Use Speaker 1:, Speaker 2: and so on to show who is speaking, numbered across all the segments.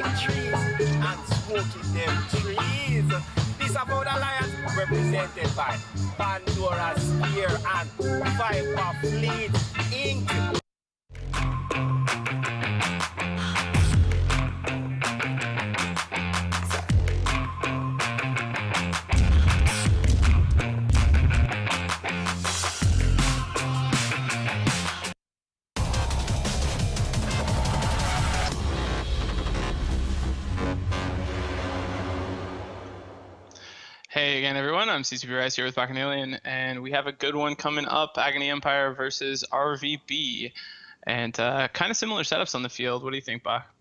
Speaker 1: take trees and smoking them trees. This about Alliance represented by Pandora Spear and Viper Fleet Inc.
Speaker 2: Hey again, everyone. I'm CCP Rice here with Bacchanalian, and we have a good one coming up: Agony Empire versus RVB, and kind of similar setups on the field. What do you think, Bach?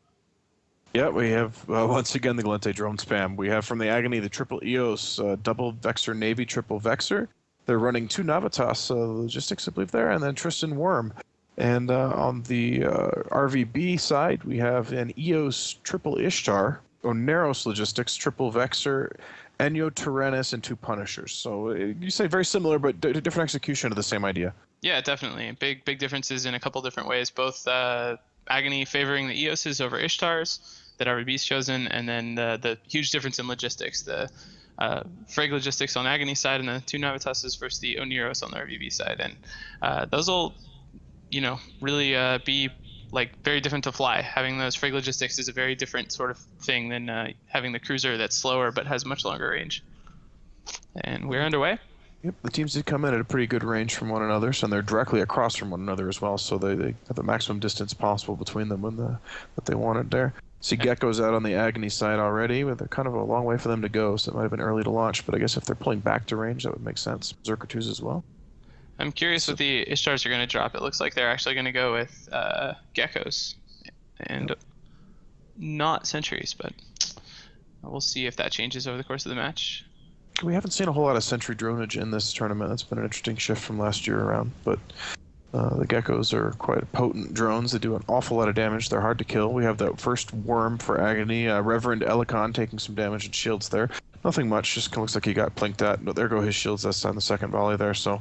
Speaker 3: Yeah, we have once again the Galente drone spam. We have from the Agony the triple EOS, double Vexor Navy, triple Vexor. They're running two Navitas logistics, I believe, there, and then Tristan Worm. And on the RVB side, we have an EOS triple Ishtar, Oneros logistics, triple Vexor, Enyo Tyrannus, and two Punishers. So you say very similar, but different execution of the same idea. Yeah, definitely. Big differences in a couple different ways. Both Agony favoring the EOSs over Ishtars that RVB's chosen, and then the huge difference in logistics. The Frag logistics on Agony side, and the two Navitases versus the Oneros on the RVB side. And those will, really be like very different to fly. Having those Frag logistics is a very different sort of thing than having the cruiser that's slower but has much longer range. And we're underway. Yep, the teams did come in at a pretty good range from one another, so they're directly across from one another as well, so they have the maximum distance possible between them that they wanted there. See Gecko's out on the Agony side already, but they're kind of a long way for them to go, so it might have been early to launch, but I guess if they're pulling back to range, that would make sense. Berserker 2s as well. I'm curious what the Ishtars are going to drop. It looks like they're actually going to go with Geckos and not Sentries, but we'll see if that changes over the course of the match. We haven't seen a whole lot of Sentry dronage in this tournament. That's been an interesting shift from last year around, but the Geckos are quite potent drones. They do an awful lot of damage. They're hard to kill. We have the first Worm for Agony, Reverend Elikon taking some damage and shields there. Nothing much, just looks like he got plinked at. But there go his shields. That's on the second volley there, so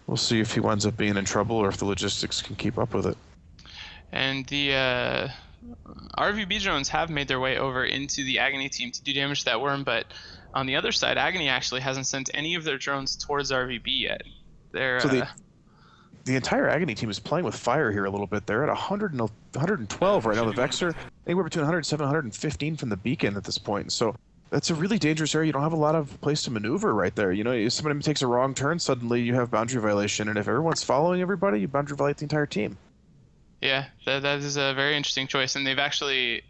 Speaker 3: we'll see if he winds up being in trouble or if the logistics can keep up with it. And the RVB drones have made their way over into the Agony team to do damage to that Worm, but on the other side, Agony actually hasn't sent any of their drones towards RVB yet. They're, so the entire Agony team is playing with fire here a little bit. They're at 100 and 112 right now. The Vexor, anywhere between 107 and 115 from the beacon at this point. So that's a really dangerous area. You don't have a lot of place to maneuver right there. If somebody takes a wrong turn, suddenly you have boundary violation, and if everyone's following everybody, you boundary violate the entire team. Yeah, that is a very interesting choice, and they've actually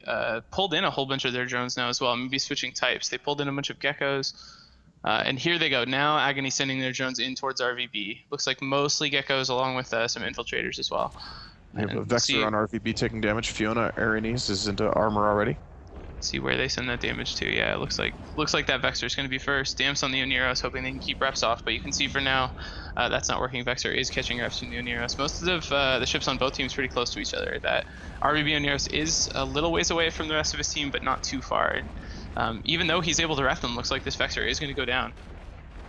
Speaker 3: pulled in a whole bunch of their drones now as well. Maybe switching types. They pulled in a bunch of Geckos, and here they go. Now Agony sending their drones in towards RVB. Looks like mostly Geckos along with some infiltrators as well. We have a Vexor on RVB taking damage. Fiona Arenes is into armor already. See where they send that damage to. Yeah, it looks like that Vexor is going to be first. Damps on the Oneros, hoping they can keep reps off, but you can see for now that's not working. Vexor is catching reps from the Oneros. Most of the ships on both teams pretty close to each other. That RVB Oneros is a little ways away from the rest of his team, but not too far. And, even though he's able to ref them, looks like this Vexor is going to go down.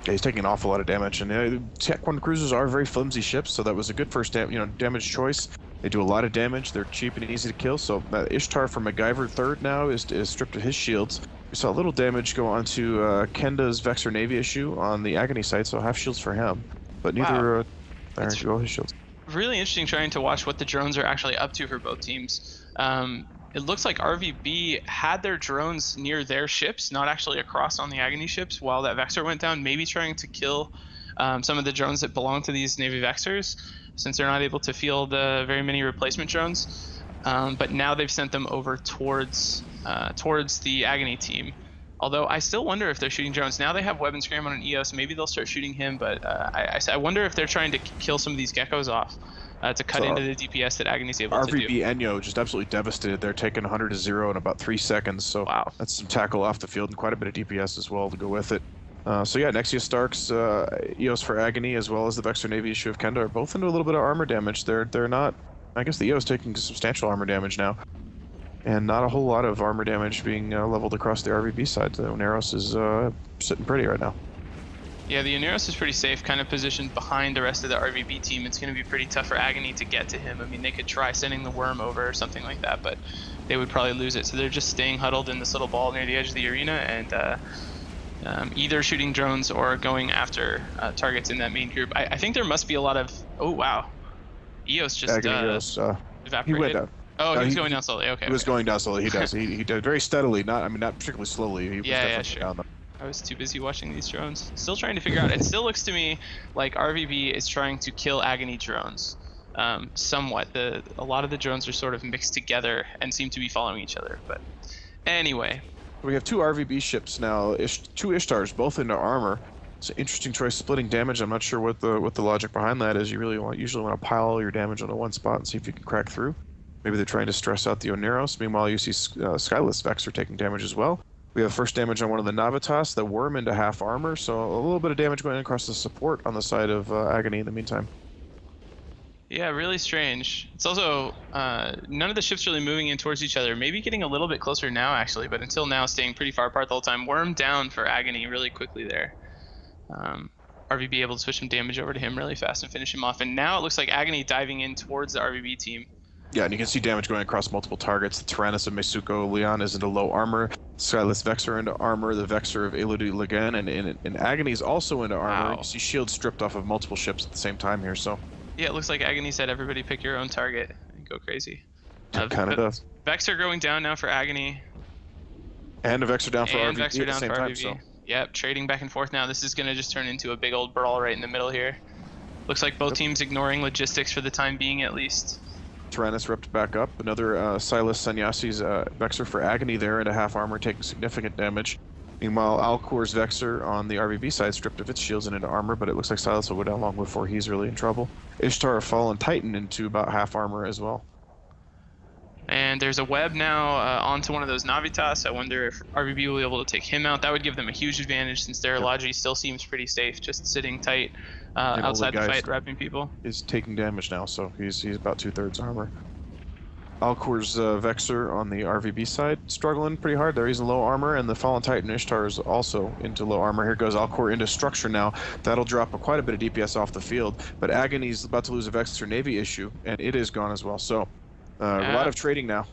Speaker 3: Yeah, he's taking an awful lot of damage, and Tech 1 cruisers are very flimsy ships, so that was a good first damage choice. They do a lot of damage. They're cheap and easy to kill. So Ishtar from MacGyver third now is stripped of his shields. We saw a little damage go onto Kenda's Vexor Navy issue on the Agony side, so half shields for him. But neither there go his shields. Really interesting trying to watch what the drones are actually up to for both teams. It looks like RVB had their drones near their ships, not actually across on the Agony ships, while that Vexor went down, maybe trying to kill some of the drones that belong to these Navy Vexors, since they're not able to field very many replacement drones. But now they've sent them over towards the Agony team. Although I still wonder if they're shooting drones. Now they have Web and Scram on an EOS. Maybe they'll start shooting him, but I wonder if they're trying to kill some of these Geckos off to cut into the DPS that Agony's able to do. RVB Enyo just absolutely devastated. They're taking 100 to 0 in about 3 seconds. So wow, that's some tackle off the field and quite a bit of DPS as well to go with it. So yeah, Nexia Starks, EOS for Agony, as well as the Vexor Navy issue of Kenda are both into a little bit of armor damage. They're not, I guess the EOS taking substantial armor damage now, and not a whole lot of armor damage being leveled across the RVB side. So Oneros is sitting pretty right now.
Speaker 2: Yeah, the Oneros is pretty safe, kind of positioned behind the rest of the RVB team. It's going to be pretty tough for Agony to get to him. I mean, they could try sending the worm over or something like that, but they would probably lose it. So they're just staying huddled in this little ball near the edge of the arena and either shooting drones or going after targets in that main group. I think there must be a lot of... Oh, wow. EOS just evaporated.
Speaker 3: He went down.
Speaker 2: Oh, he was going down slowly. Okay.
Speaker 3: He was going down slowly. He does. He did very steadily. Not particularly slowly. He was definitely
Speaker 2: sure.
Speaker 3: down.
Speaker 2: I was too busy watching these drones. Still trying to figure out. It still looks to me like RVB is trying to kill Agony drones, somewhat. A lot of the drones are sort of mixed together and seem to be following each other. But anyway,
Speaker 3: we have two RVB ships now. Two Ishtars, both into armor. It's an interesting choice, splitting damage. I'm not sure what the logic behind that is. You usually want to pile all your damage onto one spot and see if you can crack through. Maybe they're trying to stress out the Oneros. Meanwhile, you see Skyless Vexor taking damage as well. We have first damage on one of the Navitas, the worm into half armor, so a little bit of damage going across the support on the side of Agony in the meantime.
Speaker 2: Yeah, really strange. It's also none of the ships really moving in towards each other. Maybe getting a little bit closer now, actually, but until now staying pretty far apart the whole time. Worm down for Agony really quickly there. RVB able to switch some damage over to him really fast and finish him off. And now it looks like Agony diving in towards the RVB team.
Speaker 3: Yeah, and you can see damage going across multiple targets. The Tyrannus of Mesuko Leon is into low armor. Skyless Vexor into armor. The Vexor of Elodie Lagan and Agony is also into armor.
Speaker 2: Wow.
Speaker 3: You see shields stripped off of multiple ships at the same time here, so...
Speaker 2: Yeah, it looks like Agony said everybody pick your own target and go crazy.
Speaker 3: It kind of does.
Speaker 2: Vexor going down now for Agony.
Speaker 3: And a Vexor down for RVB
Speaker 2: Vexor
Speaker 3: at the
Speaker 2: down
Speaker 3: same
Speaker 2: for
Speaker 3: time,
Speaker 2: RVB.
Speaker 3: so...
Speaker 2: Yep, trading back and forth now. This is going to just turn into a big old brawl right in the middle here. Looks like both teams ignoring logistics for the time being, at least.
Speaker 3: Tyrannus ripped back up. Another Silas Sannyasi's Vexor for Agony there into half armor, taking significant damage. Meanwhile, Alcor's Vexor on the RVB side stripped of its shields and into armor, but it looks like Silas will go down long before he's really in trouble. Ishtar, a Fallen Titan, into about half armor as well.
Speaker 2: And there's a web now onto one of those Navitas. I wonder if RVB will be able to take him out. That would give them a huge advantage since their Logi still seems pretty safe, just sitting tight outside the fight, wrapping people.
Speaker 3: Is taking damage now, so he's about 2/3 armor. Alcor's Vexor on the RVB side struggling pretty hard there. He's in low armor, and the Fallen Titan Ishtar is also into low armor. Here goes Alcor into structure now. That'll drop quite a bit of DPS off the field, but Agony's about to lose a Vexor Navy issue, and it is gone as well. So a lot of trading now.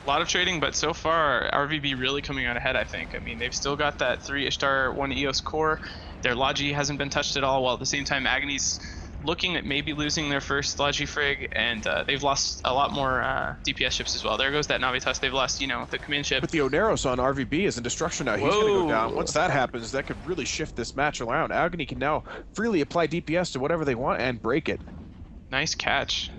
Speaker 2: A lot of trading, but so far RVB really coming out ahead, I think. I mean, they've still got that 3 Ishtar, 1 EOS core. Their Logi hasn't been touched at all, while at the same time Agony's looking at maybe losing their first Logi Frig, and they've lost a lot more DPS ships as well. There goes that Navitas. They've lost, the command ship.
Speaker 3: But the Oneros on RVB is in destruction now. He's going to go down. Once that happens, that could really shift this match around. Agony can now freely apply DPS to whatever they want and break it.
Speaker 2: Nice catch.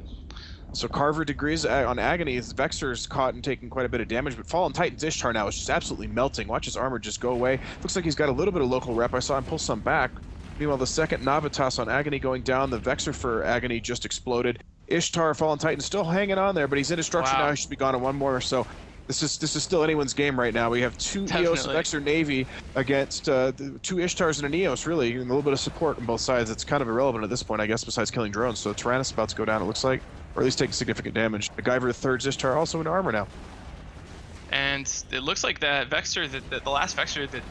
Speaker 3: So Carver degrees on Agony. His Vexor's caught and taking quite a bit of damage, but Fallen Titan's Ishtar now is just absolutely melting. Watch his armor just go away. Looks like he's got a little bit of local rep. I saw him pull some back. Meanwhile, the second Navitas on Agony going down. The Vexor for Agony just exploded. Ishtar, Fallen Titan still hanging on there, but he's in destruction now. He should be gone in one more. So this is still anyone's game right now. We have 2 EOS Vexor Navy against 2 Ishtars and an EOS, really, and a little bit of support on both sides. It's kind of irrelevant at this point, I guess, besides killing drones. So Tyrannus about to go down, it looks like, or at least take significant damage. The Guyver III's Ishtar also in armor now.
Speaker 2: And it looks like that Vexor, the last Vexor that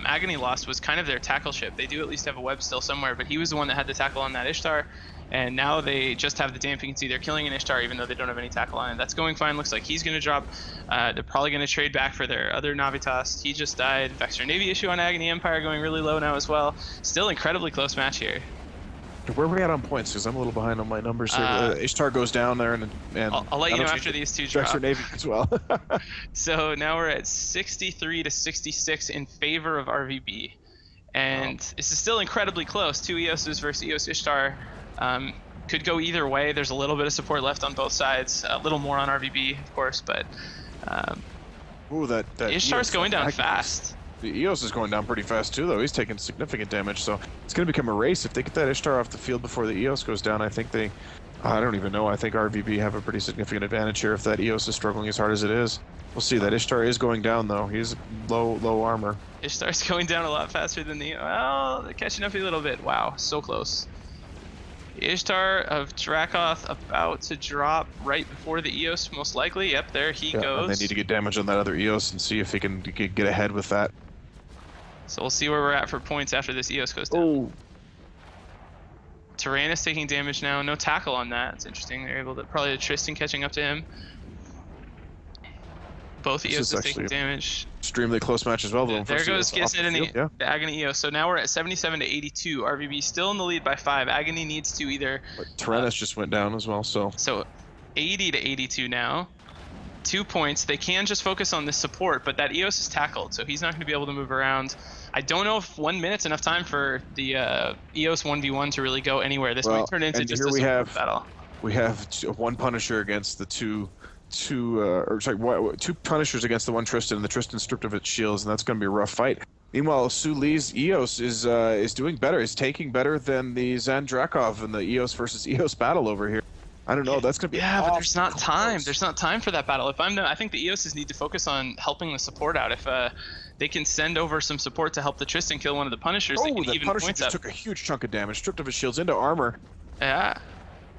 Speaker 2: Agony lost was kind of their tackle ship. They do at least have a web still somewhere, but he was the one that had the tackle on that Ishtar, and now they just have the damp. You can see they're killing an Ishtar even though they don't have any tackle on it. That's going fine. Looks like he's going to drop. They're probably going to trade back for their other Navitas. He just died. Vexor Navy issue on Agony Empire going really low now as well. Still incredibly close match here.
Speaker 3: Where are we at on points? Because I'm a little behind on my numbers here. Ishtar goes down there, and
Speaker 2: I'll let you know after these two drop.
Speaker 3: Vexor Navy as well.
Speaker 2: So now we're at 63 to 66 in favor of RVB, and this is still incredibly close. 2 EOSs versus EOS Ishtar. Could go either way. There's a little bit of support left on both sides. A little more on RVB, of course, but
Speaker 3: ooh, that
Speaker 2: Ishtar's going down fast.
Speaker 3: The EOS is going down pretty fast too, though. He's taking significant damage, so it's going to become a race. If they get that Ishtar off the field before the EOS goes down, I think I don't even know. I think RVB have a pretty significant advantage here if that EOS is struggling as hard as it is. We'll see. That Ishtar is going down, though. He's low armor.
Speaker 2: Ishtar's going down a lot faster than well, they're catching up a little bit. Wow, so close. The Ishtar of Dracoth about to drop right before the EOS, most likely. Yep, there he goes.
Speaker 3: And they need to get damage on that other EOS and see if he can get ahead with that.
Speaker 2: So we'll see where we're at for points after this Eos goes down.
Speaker 3: Oh,
Speaker 2: Tyrannus taking damage now. No tackle on that. It's interesting. They're able to, probably Tristan catching up to him. Both
Speaker 3: This
Speaker 2: Eos
Speaker 3: is
Speaker 2: taking
Speaker 3: actually
Speaker 2: damage.
Speaker 3: extremely close match as well. Though.
Speaker 2: There goes
Speaker 3: Eos off
Speaker 2: Gissett and
Speaker 3: field, yeah.
Speaker 2: the Agony Eos. So now we're at 77 to 82. RVB still in the lead by 5. Agony needs to either...
Speaker 3: But Tyrannus just went down as well, so...
Speaker 2: So 80 to 82 now. 2 points. They can just focus on this support, but that Eos is tackled, so he's not going to be able to move around. I don't know if 1 minute's enough time for the Eos 1v1 to really go anywhere. This might turn into just a support battle.
Speaker 3: We have one Punisher against the two Punishers against the one Tristan, and the Tristan stripped of its shields, and that's going to be a rough fight. Meanwhile, Su Lee's Eos is doing better. Is taking better than the Zandrakov in the Eos versus Eos battle over here. I don't know. That's going to be
Speaker 2: but there's not time. There's not time for that battle. I think the Eoses need to focus on helping the support out. If they can send over some support to help the Tristan kill one of the Punishers, they can
Speaker 3: the
Speaker 2: even
Speaker 3: Punisher
Speaker 2: points
Speaker 3: just
Speaker 2: up.
Speaker 3: took a huge chunk of damage, stripped of his shields into armor.
Speaker 2: Yeah.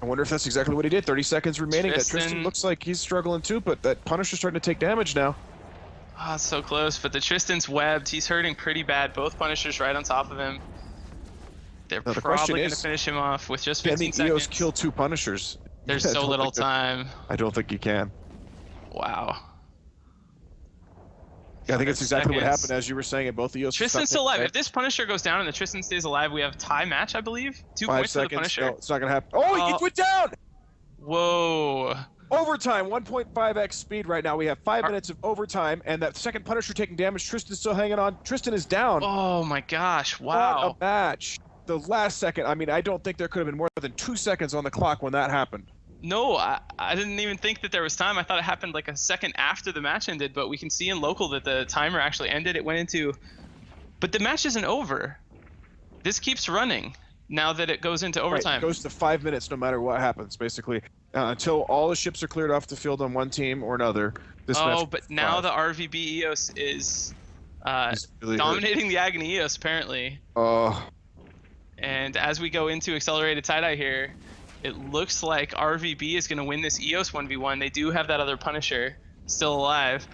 Speaker 3: I wonder if that's exactly what he did. 30 seconds remaining. That Tristan
Speaker 2: Tristan
Speaker 3: looks like he's struggling too, but that Punisher's starting to take damage now.
Speaker 2: Oh, it's so close, but the Tristan's webbed. He's hurting pretty bad. Both Punishers right on top of him. They're probably going to finish him off with just 15
Speaker 3: can the Eos
Speaker 2: seconds.
Speaker 3: kill 2 Punishers?
Speaker 2: There's so little time.
Speaker 3: I don't think you can.
Speaker 2: Wow.
Speaker 3: Yeah, I think it's exactly what happened as you were saying. Both Eos.
Speaker 2: Tristan's still alive. If this Punisher goes down and the Tristan stays alive, we have a tie match, I believe. 2
Speaker 3: 5
Speaker 2: points
Speaker 3: seconds.
Speaker 2: for the Punisher.
Speaker 3: No, it's not gonna happen. Oh, he went down.
Speaker 2: Whoa.
Speaker 3: Overtime, 1.5x speed right now. We have 5 minutes of overtime, and that second Punisher taking damage. Tristan's still hanging on. Tristan is down.
Speaker 2: Oh my gosh! Wow.
Speaker 3: What a match. The last second. I mean, I don't think there could have been more than 2 seconds on the clock when that happened.
Speaker 2: No, I didn't even think that there was time. I thought it happened like a second after the match ended, but we can see in local that the timer actually ended. It went into... But the match isn't over. This keeps running now that it goes into overtime.
Speaker 3: Right, it goes to 5 minutes no matter what happens, basically. Until all the ships are cleared off the field on one team or another. This match
Speaker 2: but now the RVB EOS is really dominating the Agony EOS, apparently. And as we go into accelerated tie-dye here, it looks like RVB is going to win this EOS 1v1. They do have that other Punisher still alive.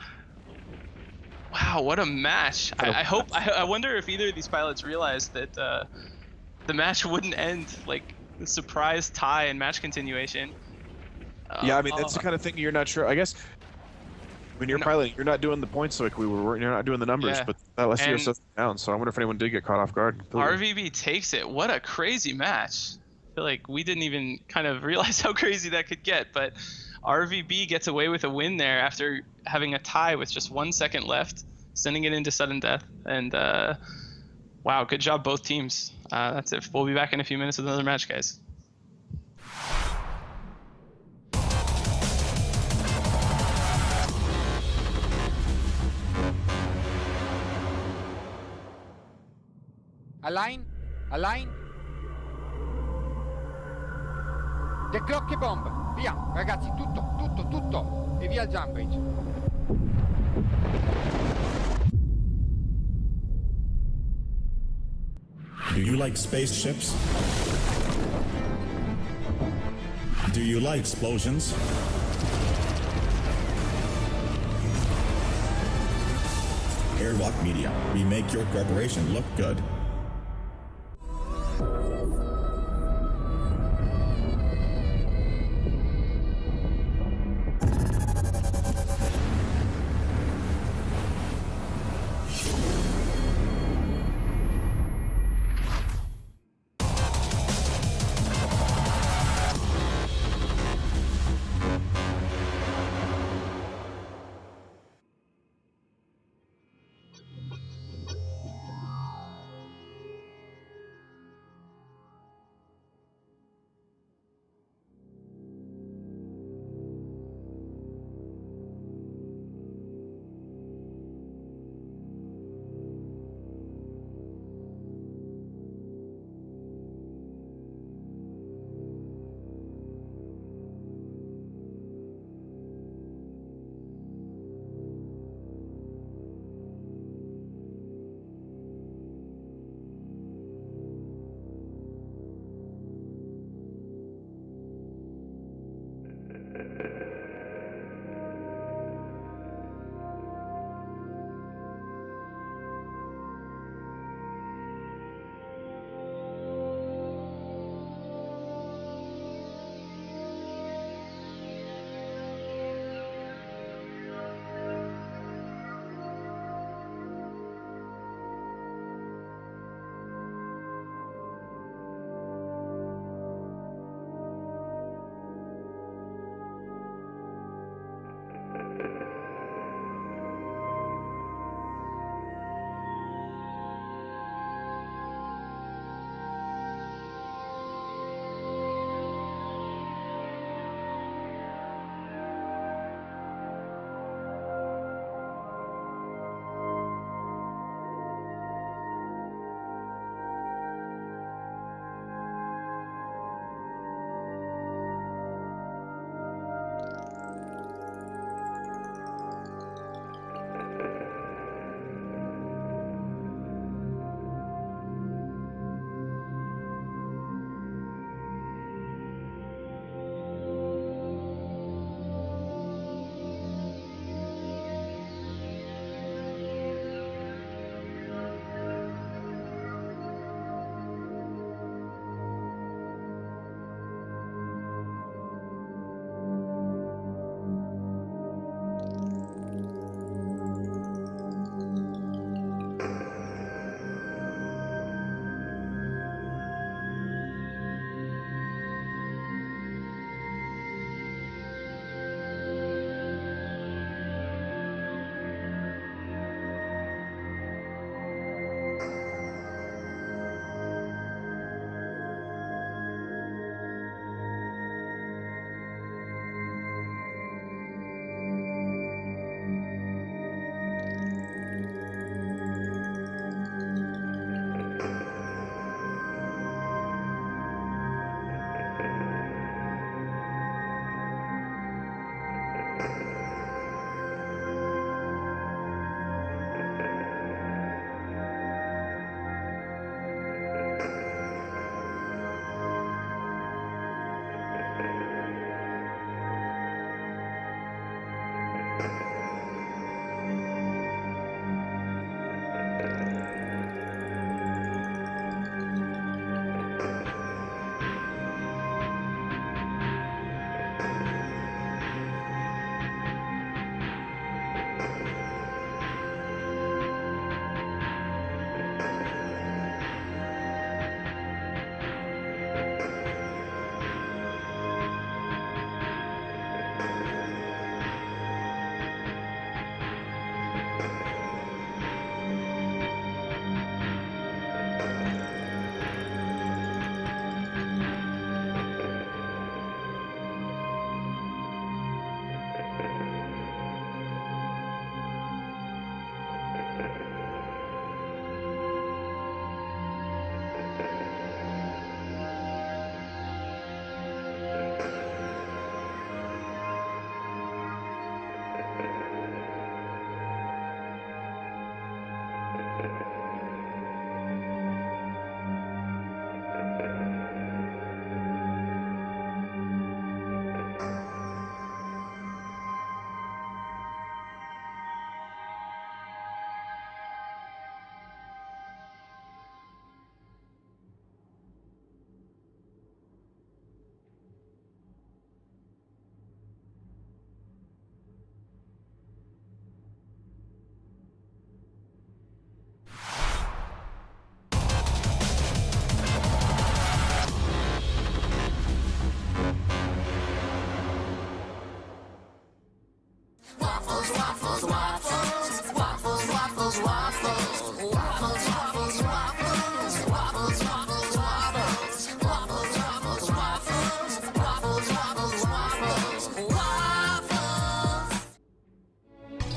Speaker 2: Wow, what a match. I wonder if either of these pilots realized that the match wouldn't end like the surprise tie and match continuation.
Speaker 3: Yeah, I mean, that's the kind of thing you're not sure. I guess when you're piloting, you're not doing the points like we were. You're not doing the numbers, but that lets you go down. So I wonder if anyone did get caught off guard.
Speaker 2: RVB takes it. What a crazy match. I feel like we didn't even kind of realize how crazy that could get, but RVB gets away with a win there after having a tie with just 1 second left, sending it into sudden death. And wow, good job both teams. That's it. We'll be back in a few minutes with another match, guys.
Speaker 4: Align, align. The clock e bomb. Via, ragazzi, tutto. E via il jump bridge.
Speaker 5: Do you like spaceships? Do you like explosions? Airlock Media. We make your corporation look good.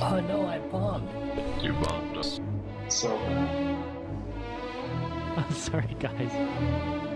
Speaker 6: Oh no, I bombed.
Speaker 7: You bombed us. So
Speaker 6: I'm sorry, guys.